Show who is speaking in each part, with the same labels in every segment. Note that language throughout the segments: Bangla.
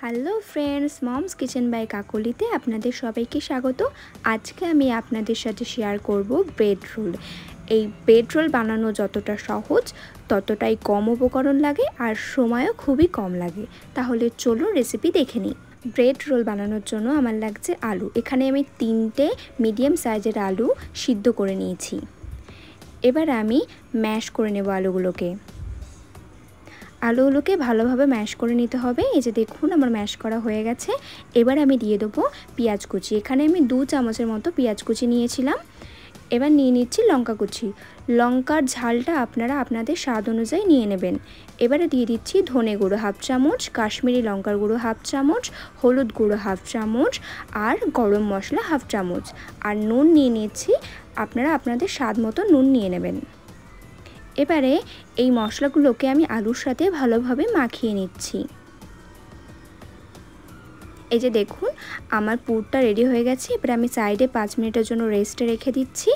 Speaker 1: Hello friends, mom's kitchen by কাকলিতে আপনাদের সবাইকে স্বাগত। আজকে আমি আপনাদের সাথে শেয়ার করব ব্রেড রোল। এই ব্রেড রোল বানানো যতটা সহজ ততটাই কম উপকরণ লাগে আর সময়ও খুবই কম লাগে। তাহলে চলো রেসিপি দেখে নিই। ব্রেড রোল বানানোর জন্য আমার লাগছে আলু। এখানে আমি 3টে মিডিয়াম সাইজের আলু সিদ্ধ করে নিয়েছি। এবার আমি ম্যাশ করে নেব আলুগুলোকে। আলুগুলোকে ভালোভাবে ম্যাশ করে নিতে হবে। এই যে দেখুন আমার ম্যাশ করা হয়ে গেছে। এবার আমি দিয়ে দেবো পেঁয়াজ কুচি। এখানে আমি 2 চামচের মতো পেঁয়াজ কুচি নিয়েছিলাম। এবার নিয়ে নিচ্ছি লঙ্কা কুচি। লঙ্কার ঝালটা আপনারা আপনাদের স্বাদ অনুযায়ী নিয়ে নেবেন। এবারে দিয়ে দিচ্ছি ধনে গুঁড়ো 1/2 চামচ, কাশ্মীরি লঙ্কার গুঁড়ো 1/2 চামচ, হলুদ গুঁড়ো 1/2 চামচ আর গরম মশলা 1/2 চামচ। আর নুন নিয়ে নিচ্ছি, আপনারা আপনাদের স্বাদ মতো নুন নিয়ে নেবেন। এবারে এই মশলাগুলোকে আমি আলুর সাথে ভালোভাবে মাখিয়ে নিচ্ছি। এই যে দেখুন আমার পুরটা রেডি হয়ে গেছে। এবার আমি সাইডে 5 মিনিটের জন্য রেস্টে রেখে দিচ্ছি।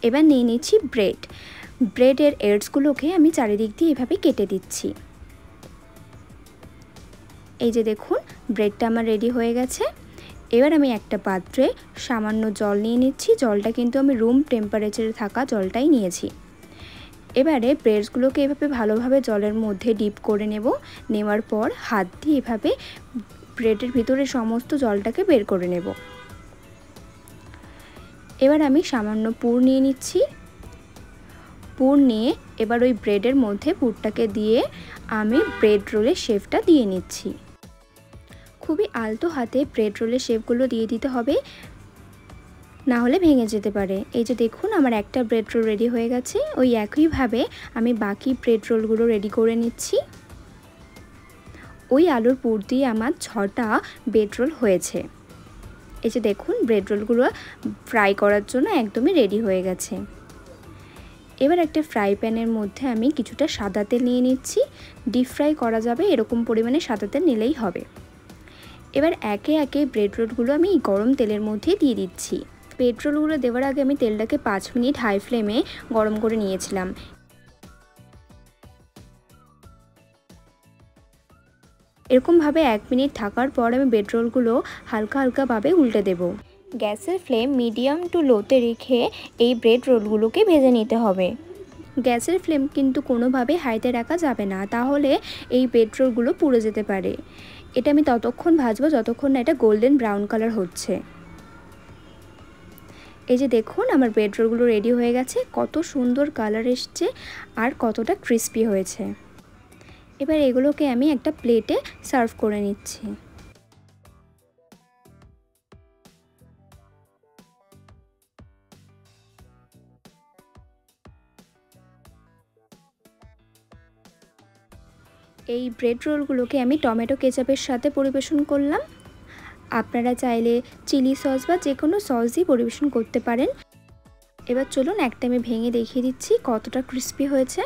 Speaker 1: এবার নিয়ে নিচ্ছি ব্রেডের এডসগুলোকে আমি চারিদিক দিয়ে এভাবে কেটে দিচ্ছি। এই যে দেখুন ব্রেডটা আমার রেডি হয়ে গেছে। এবার আমি একটা পাত্রে সামান্য জল নিয়ে নিচ্ছি। জলটা কিন্তু আমি রুম টেম্পারেচারে থাকা জলটাই নিয়েছি। এবারে ব্রেডসগুলোকে এভাবে ভালোভাবে জলের মধ্যে ডিপ করে নেওয়ার পর হাত দিয়ে এভাবে ব্রেডের ভিতরে সমস্ত জলটাকে বের করে নেব। এবার আমি সামান্য পুর নিয়ে নিচ্ছি। পুর নিয়ে এবার ওই ব্রেডের মধ্যে পুরটাকে দিয়ে আমি ব্রেড রোলের শেপটা দিয়ে নিচ্ছি। খুবই আলতো হাতে ব্রেড রোলের শেপগুলো দিয়ে দিতে হবে, না হলে ভেঙে যেতে পারে। এই যে দেখুন আমার একটা ব্রেড রোল রেডি হয়ে গেছে। ওই একইভাবে আমি বাকি ব্রেড রোলগুলো রেডি করে নিচ্ছি। ওই আলুর পুর দিয়ে আমার 6টা ব্রেড রোল হয়েছে। এই যে দেখুন ব্রেড রোলগুলো ফ্রাই করার জন্য একদমই রেডি হয়ে গেছে। এবার একটা ফ্রাই প্যানের মধ্যে আমি কিছুটা সাদা তেল নিয়ে নিচ্ছি। ডিপ ফ্রাই করা যাবে এরকম পরিমাণে সাদা তেল নিলেই হবে। এবার একে একে ব্রেড রোলগুলো আমি গরম তেলের মধ্যে দিয়ে দিচ্ছি। ব্রেড রোলগুলো দেওয়ার আগে আমি তেলটাকে 5 মিনিট হাই ফ্লেমে গরম করে নিয়েছিলাম। এরকমভাবে 1 মিনিট থাকার পর আমি ব্রেড রোলগুলো হালকা হালকাভাবে উল্টে দেব। গ্যাসের ফ্লেম মিডিয়াম টু লোতে রেখে এই ব্রেড রোলগুলোকে ভেজে নিতে হবে। গ্যাসের ফ্লেম কিন্তু কোনোভাবে হাইতে রাখা যাবে না, তাহলে এই ব্রেড রোলগুলো পুড়ে যেতে পারে। এটা আমি ততক্ষণ ভাজবো যতক্ষণ না এটা গোল্ডেন ব্রাউন কালার হচ্ছে। এই যে দেখুন আমার ব্রেড রোলগুলো রেডি হয়ে গেছে। কত সুন্দর কালার এসছে আর কতটা ক্রিস্পি হয়েছে। এবার এগুলোকে আমি একটা প্লেটে সার্ভ করে নিচ্ছি। এই ব্রেড রোলগুলোকে আমি টমেটো কেচাপের সাথে পরিবেশন করলাম। আপনারা চাইলে চিলি সস বা যে কোনো সস দিয়ে পরিবেশন করতে পারেন। এবার চলুন একটা আমি ভেঙে দেখিয়ে দিচ্ছি কতটা ক্রিস্পি হয়েছে।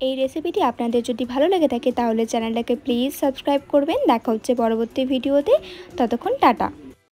Speaker 1: এই রেসিপিটি আপনাদের যদি ভালো লেগে থাকে তাহলে চ্যানেলটাকে প্লিজ সাবস্ক্রাইব করবেন। দেখা হচ্ছে পরবর্তী ভিডিওতে। ততক্ষণ টাটা।